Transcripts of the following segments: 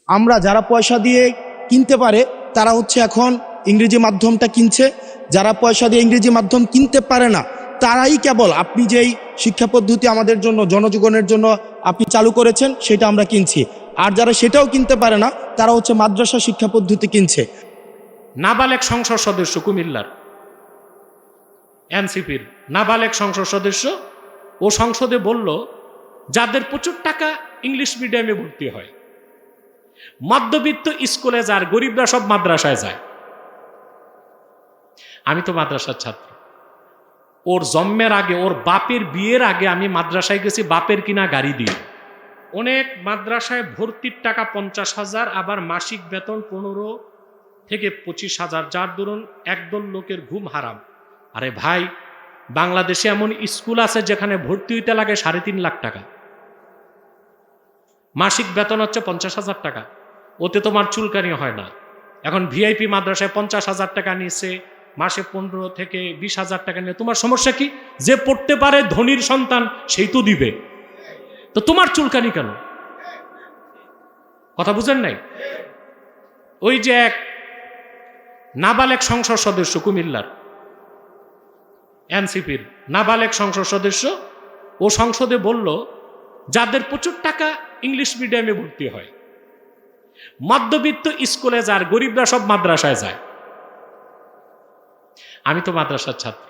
আমরা যারা পয়সা দিয়ে কিনতে পারে তারা হচ্ছে এখন ইংরেজি মাধ্যমটা কিনছে, যারা পয়সা দিয়ে ইংরেজি মাধ্যম কিনতে পারে না তারাই কেবল আপনি যেই শিক্ষা পদ্ধতি আমাদের জন্য জনজীবনের জন্য আপনি চালু করেছেন সেটা আমরা কিনছি। আর যারা সেটাও কিনতে পারে না তারা হচ্ছে মাদ্রাসা শিক্ষা পদ্ধতি কিনছে। নাবালেক সংসদ সদস্য কুমিল্লার এনসিপির নাবালেক সংসদ সদস্য, ও সংসদে বলল যাদের প্রচুর টাকা ইংলিশ মিডিয়ামে ভর্তি হয়, মধ্যবিত্ত স্কুলে যার, গরিবরা সব মাদ্রাসায় যায়। আমি তো মাদ্রাসার ছাত্র, ওর জন্মের আগে, ওর বাপের বিয়ের আগে আমি মাদ্রাসায় গেছি বাপের কিনা গাড়ি দিয়ে। অনেক মাদ্রাসায় ভর্তির টাকা 50,000, আবার মাসিক বেতন 15 থেকে 25,000, যার দরুন একদল লোকের ঘুম হারাম। আরে ভাই, বাংলাদেশে এমন স্কুল আছে যেখানে ভর্তি হইতে লাগে 3.5 লাখ টাকা, মাসিক বেতন হচ্ছে 50,000 টাকা, ওতে তোমার চুলকানি হয় না। এখন ভিআইপি মাদ্রাসায় 50,000 টাকা নিচ্ছে, মাসে 15 থেকে 20,000 টাকা নিয়ে তোমার সমস্যা কি? যে পড়তে পারে ধনীর সন্তান সেই তো দিবে, তো তোমার চুলকানি কেন? কথা বুঝেন নাই? ওই যে এক নাবালেক সংসদ সদস্য কুমিল্লার এনসিপির নাবালেক সংসদ সদস্য, ও সংসদে বলল যাদের প্রচুর টাকা ইংলিশ মিডিয়ামে ভর্তি হয়, মধ্যবিত্ত স্কুলে যার, গরিবরা সব মাদ্রাসায় যায়। আমি তো মাদ্রাসার ছাত্র,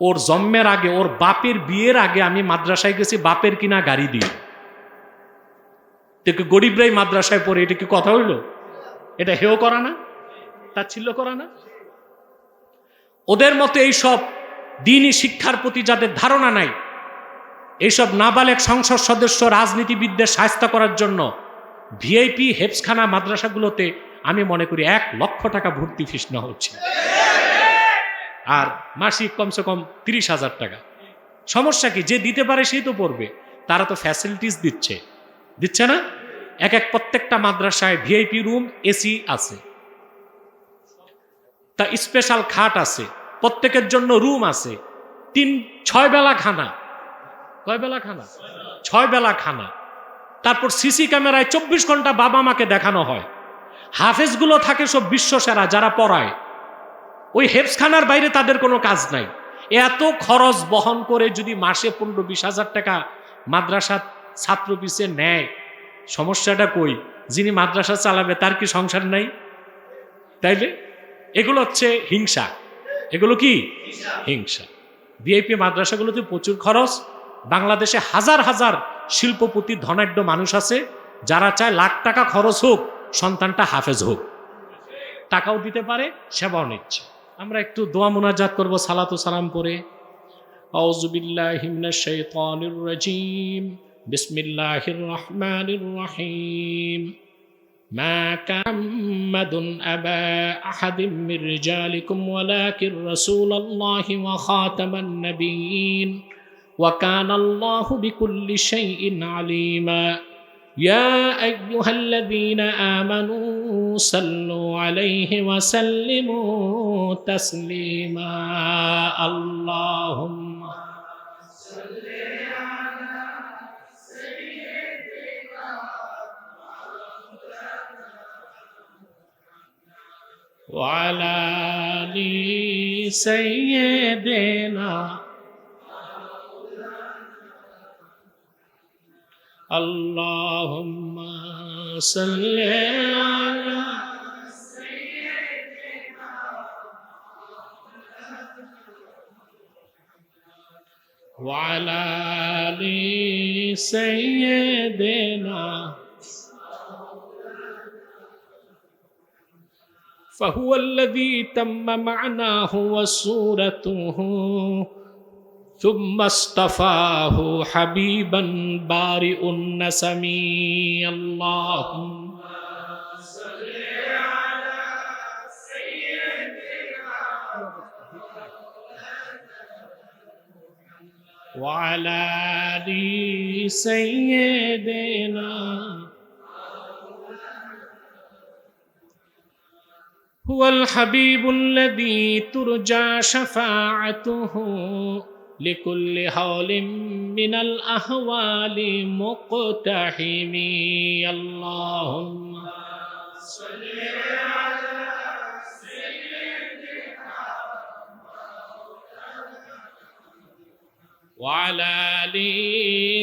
ওর জন্মের আগে, ওর বাপের বিয়ের আগে আমি মাদ্রাসায় গেছি বাপের কিনা গাড়ি দিয়ে। দেখে গরিবরাই মাদ্রাসায় পড়ে, এটা কি কথা হইল? এটা হেও করা না? তাচ্ছিল্য করা না? ওদের মতো এইসব দ্বীনি শিক্ষার প্রতি যাদের ধারণা নাই, এইসব নাবালেক সংসদ সদস্য রাজনীতিবিদদের শায়েস্তা করার জন্য ভিআইপি হেফজখানা মাদ্রাসাগুলোতে আমি মনে করি 1 লক্ষ টাকা ভর্তি ফিস নেওয়া হচ্ছে, আর মাসিক কমসে কম 30,000 টাকা। সমস্যা কি? যে দিতে পারে সেই তো পড়বে, তারা তো ফ্যাসিলিটিস দিচ্ছে না? প্রত্যেকটা মাদ্রাসায় ভিআইপি রুম, এসি আছে, তা স্পেশাল খাট আছে, প্রত্যেকের জন্য রুম আছে, 6 বেলা খানা। কয় বেলা খানা? 6 বেলা খানা। তারপর সিসি ক্যামেরায় 24 ঘন্টা বাবা মাকে দেখানো হয়। হাফেজগুলো থাকে সব বিশ্বসেরা যারা পড়ায়, ওই হেফজখানার বাইরে তাদের কোনো কাজ নাই। এত খরচ বহন করে যদি মাসে 15-20 হাজার টাকা মাদ্রাসা ছাত্র পিছে নেয়, সমস্যাটা কই? যিনি মাদ্রাসা চালাবে তার কি সংসার নাই? তাইলে এগুলো হচ্ছে হিংসা। এগুলো কি হিংসা? ভিআইপি মাদ্রাসাগুলোতে প্রচুর খরচ। বাংলাদেশে হাজার হাজার শিল্পপতি, ধনাঢ্য মানুষ আছে যারা চায় লাখ টাকা খরচ হোক, সন্তানটা হাফেজ হোক, টাকাও দিতে পারে, সেবাও নিচ্ছে। আমরা একটু দোয়া মুনাজাত করব সালাত ও সালাম করে। আউযু বিল্লাহি মিনাশ শাইতানির রাজীম, বিসমিল্লাহির রহমানির রহিম। মা কানা মুহাম্মাদুন আবা আহাদিম মির রিজালিকুম ওয়ালাকিন রাসূলুল্লাহি ওয়া খাতামান নাবিয়্যিন ওয়া কানা আল্লাহু বিকুল্লি শাইইন আলীমা। ইয়া আইয়ুহাল্লাযীনা আমানু সাল্লু আলাইহি ওয়া সাল্লিমু তাসলিমা। আল্লাহুম্মা সাল্লি আলা সাইয়্যিদিনা ওয়া আলা আলি সাইয়্যিদিনা। আল্লাহুম্মা সাল্লি আলা সাইয়্যিদিনা ওয়া আলা আলি সাইয়্যিদিনা। فهو الذي تم معناه وصورته ثم اصطفاه حبيبا بارئ النسم. اللهم صل على سيدنا وعلى آل سيدنا. هو الحبيب الذي ترجى شفاعته لكل هول من الأهوال مقتحم اللهم وعلى آل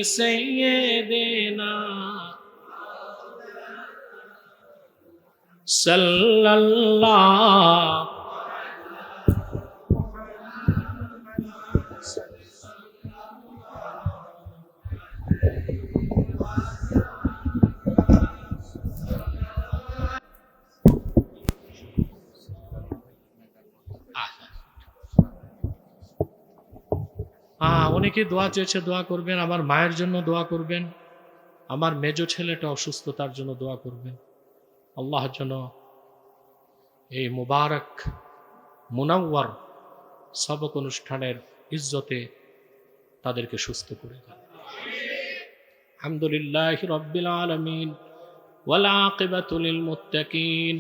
سيدنا صلى الله অনেকে দোয়া চেয়েছে, দোয়া করবেন। আমার মায়ের জন্য দোয়া করবেন, আমার মেজো ছেলেটা অসুস্থ, তার জন্য দোয়া করবেন। আল্লাহ যেন এই মুবারক মুনাওয়ার সবক অনুষ্ঠানের ইজ্জতে তাদেরকে সুস্থ করে দেন। আলহামদুলিল্লাহি রাব্বিল আলামিন ওয়াল আকিবাতু লিল মুত্তাকিন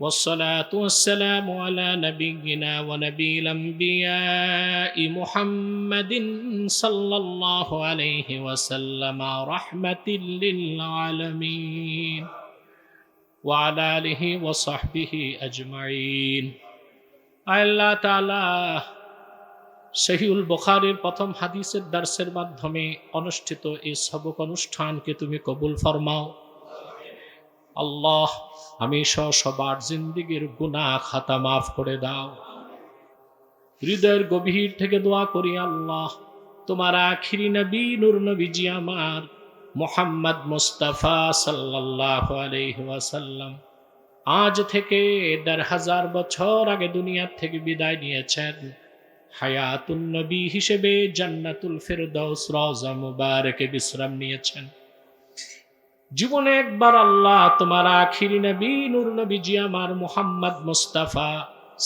والصلاة والسلام على نبينا ونبي الأنبياء محمد صلى الله عليه وسلم رحمة للعالمين وعلى آله وصحبه أجمعين আল্লাহ তাআলা সহিহুল বুখারীর প্রথম হাদিসের দার্সের মাধ্যমে অনুষ্ঠিত এই সবক অনুষ্ঠানকে তুমি কবুল ফরমাও। আল্লাহ, আমি সবার জিন্দেগীর গুনাহ খাতা মাফ করে দাও। হৃদয়ের গভীর থেকে দোয়া করি আল্লাহ, তোমার আখিরি নবী নূর নবীজি আমার মুহাম্মদ মুস্তাফা সাল্লাল্লাহু আলাইহি ওয়াসাল্লাম আজ থেকে ১,৫০০ বছর আগে দুনিয়ার থেকে বিদায় নিয়েছেন। হায়াতুন নবী হিসেবে জান্নাতুল ফেরদাউস রওজা মুবারকে বিশ্রাম নিয়েছেন। জীবনে একবার আল্লাহ তোমার আখিরি নবী নূর নবীজি আমার মুহাম্মদ মুস্তাফা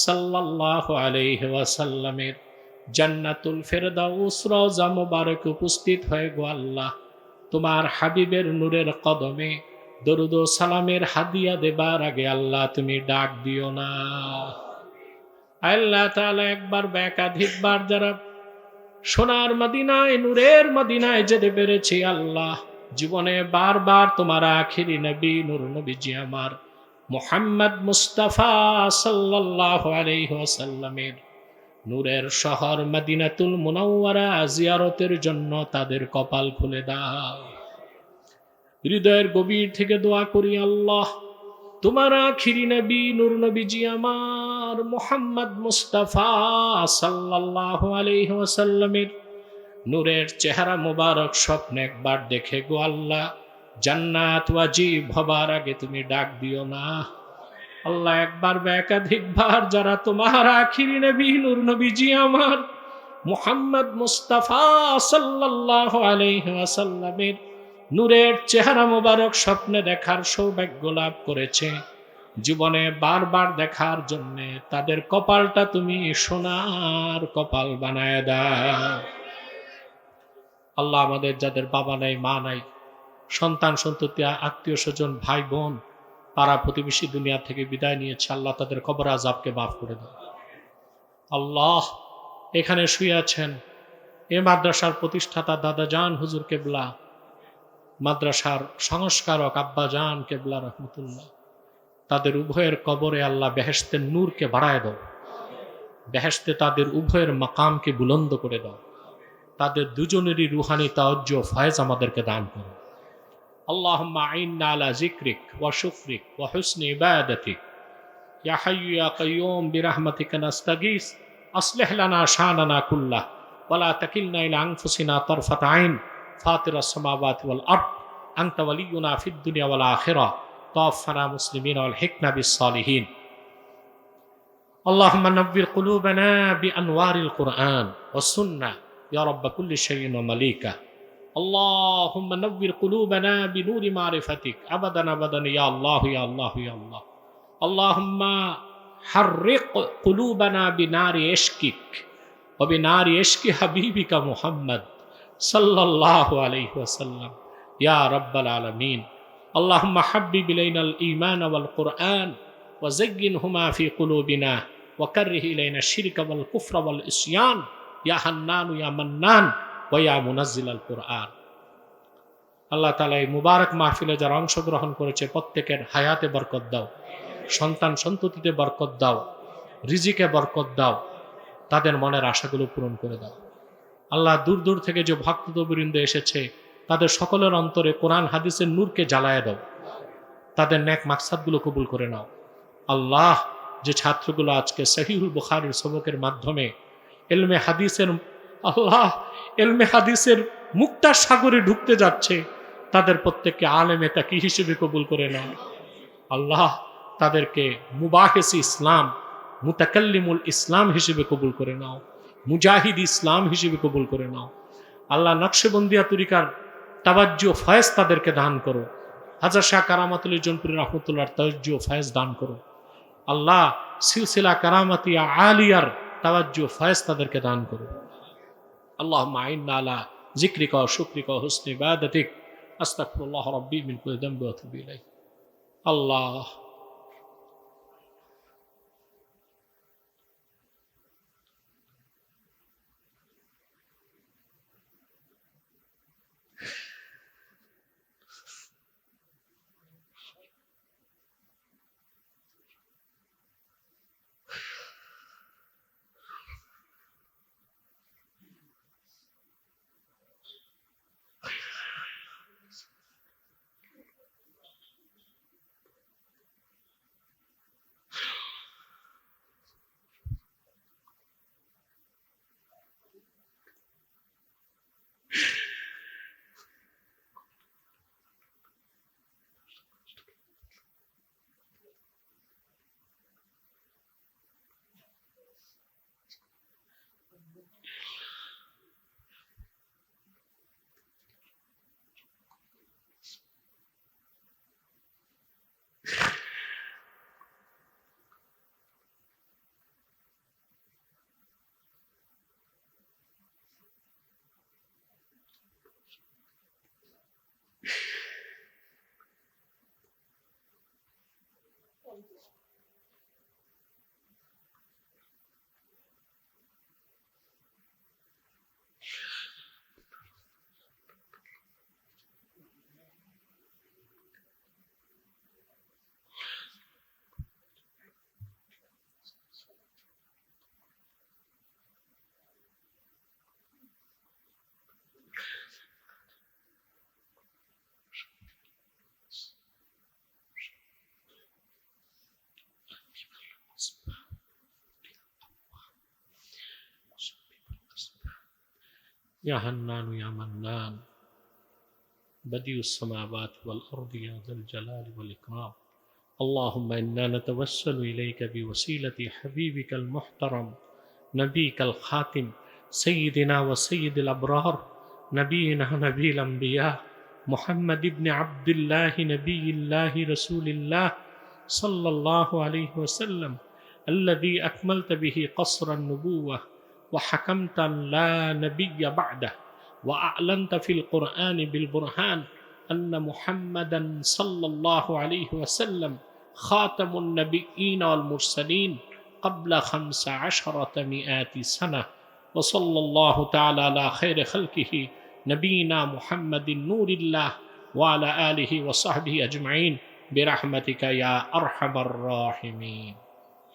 সাল্লাল্লাহু আলাইহি ওয়াসাল্লামের জান্নাতুল ফেরদাউস রওজা মুবারকে উপস্থিত হয়ে গো আল্লাহ, তোমার হাবিবের নূরের কদমে দরুদ ও সালামের হাদিয়া দেবার আগে আল্লাহ তুমি ডাক দিও না। আল্লাহ তাআলা একবার বা একাধিকবার যারা সোনার মদিনায় নূরের মদিনায় যেতে পেরেছি আল্লাহ, জীবনে বারবার তোমার আখিরি নবী নূর নবীজি আমার মুহাম্মদ মুস্তাফা সাল্লাল্লাহু আলাইহি ওয়াসাল্লামের নূরের শহর মদিনাতুল মুনাওয়ারা জিয়ারতের জন্য তাদের কপাল খুলে দাও। হৃদয়ের গভীর থেকে দোয়া করি আল্লাহ, তোমার আখিরি নবী নূর নবীজি আমার মুহাম্মদ মুস্তাফা সাল্লাল্লাহু আলাইহি ওয়াসাল্লামের নূরের চেহারা মুবারক স্বপ্নে একবার দেখে গো আল্লাহ, জান্নাত ওয়াজিব হবার আগে তুমি ডাক দিও না। আল্লাহ, একবার বা একাধিকবার যারা তোমার আখিরি নবী নূর নবীজি আমার মুহাম্মদ মুস্তাফা সাল্লাল্লাহু আলাইহি ওয়াসাল্লামের নূরের চেহারা মুবারক স্বপ্নে দেখার সৌভাগ্য লাভ করেছে, জীবনে বারবার দেখার জন্য তাদের কপালটা তুমি সোনার কপাল বানায় দাও। আল্লাহ, আমাদের যাদের বাবা নাই, মা নাই, সন্তান সন্ততি, আত্মীয় স্বজন, ভাই বোন, পাড়া প্রতিবেশী দুনিয়া থেকে বিদায় নিয়েছে, আল্লাহ তাদের কবর আযাবকে মাফ করে দাও। আল্লাহ, এখানে শুয়ে আছেন এ মাদ্রাসার প্রতিষ্ঠাতা দাদা জান হুজুর কেবলা, মাদ্রাসার সংস্কারক আব্বা জান কেবলা রহমতুল্লাহ, তাদের উভয়ের কবরে আল্লাহ বেহেশতের নূরকে বাড়ায় দাও, বেহেশতে তাদের উভয়ের মাকামকে বুলন্দ করে দাও, তাদের দুজনেরই রুহানি তাওজ্জু ফয়েজ আমাদেরকে দান করো। আল্লাহুম্মা আইন্না আলা যিকরিক ওয়া শুকরিক ওয়া হুসনি ইবাদাতিক ইয়া হাইয়্যু ইয়া কাইয়্যুম বিরহমাতিকা নাস্তাগীস আসলিহ লানা শানানা কুল্লাহ ওয়া লা তাকিলনা ইলা আনফুসিনা তারফাতা আইন ফাতিরাস সামাওয়াতি ওয়াল আরদ আনতা ওয়ালিয়্যুনা ফিদ দুনিয়া ওয়াল আখিরাহ তাওফানা মুসলিমিন ওয়াল হিকনা বিস সালিহিন। আল্লাহুম্মা নাব্বির কুলুবানা বিআনওয়ারিল কুরআন ওয়াস সুন্নাহ ইয়া রাব্বা কুল্লি শাইইন ওয়া মালিকা। আল্লাহুম্মা নাব্বির কুলুবানা বিনূরি মারিফাতিক আবাদান আবাদান ইয়া আল্লাহ ইয়া আল্লাহ ইয়া আল্লাহ। আল্লাহুম্মা হাররিক কুলুবানা বিনারি ইশকিক ওয়া বিনারি ইশকি হাবিবিকা মুহাম্মদ সাল্লাল্লাহু আলাইহি ওয়াসাল্লাম ইয়া রাব্বাল আলামিন। আল্লাহুম্মা হাব্বিব ইলাইনাল ঈমান ওয়াল কুরআন ওয়া যায়্যিনহুমা ফি কুলুবিনা ওয়া কাররিহ ইলাইনা শিরকা ওয়াল কুফরা ওয়াল ইসয়ান ইয়া হান্নান ইয়া মান্নান ওয়া ইয়া মুনাজ্জিলাল কুরআন। আল্লাহ তাআলা এই মুবারক মাহফিলে যারা অংশগ্রহণ করেছে প্রত্যেকের হায়াতে বরকত দাও, সন্তান সন্ততিতে বরকত দাও, রিজিকে বরকত দাও, তাদের মনের আশাগুলো পূরণ করে দাও। আল্লাহ দূর দূর থেকে যে ভক্তবৃন্দ এসেছে তাদের সকলের অন্তরে কোরআন হাদিসের নূরকে জ্বালায় দাও, তাদের নেক মাকসাদগুলো কবুল করে নাও। আল্লাহ যে ছাত্রগুলো আজকে সহিহুল বুখারীর সবকের মাধ্যমে ইলমে হাদিসের মুক্তার সাগরে ঢুকতে যাচ্ছে, তাদের প্রত্যেককে আলেমে তাকি হিসেবে কবুল করে নাও। আল্লাহ তাদেরকে মুবাহিসি ইসলাম, মুতাকাল্লিমুল ইসলাম হিসেবে কবুল করে নাও, মুজাহিদ ইসলাম হিসেবে কবুল করে নাও। আল্লাহ নকশবন্দিয়া তরিকার তাওয়াজ্জুহ ফয়েজ তাদেরকে দান করো। হাজার শাহ কারামাতুল জনপুরি রহমতুল্লাহর তাওয়াজ্জুহ ফয়েজ দান করো। আল্লাহ সিলসিলা কারামাতিয়া আলিয়ার তাওয়াজ্জুহ ফয়েজ তাদেরকে দান করো। আল্লাহুম্মা আইন্না আলা যিকরিকা ওয়া শুকরিকা ওয়া হুসনি ইবাদাতিক। আস্তাগফিরুল্লাহ রাব্বি মিন কুল্লি যামবি ওয়া আতুবু ইলাইহি। আল্লাহ يا حنان يا منان بديع السماوات والأرض يا ذا الجلال والإكرام. اللهم إنا نتوسل إليك بوسيلة حبيبك المحترم نبيك الخاتم سيدنا وسيد الأبرار نبينا نبي الأنبياء محمد بن عبد الله نبي الله رسول الله صلى الله عليه وسلم الذي أكملت به قصر النبوة وحكمت لا نبي بعده وأعلنت في القرآن بالبرهان أن محمدا صلى الله عليه وسلم خاتم النبيين والمرسلين قبل 15 سنة وصلى الله تعالى على خير خلقه نبينا محمد نور الله وعلى آله وصحبه أجمعين برحمتك يا أرحم الراحمين.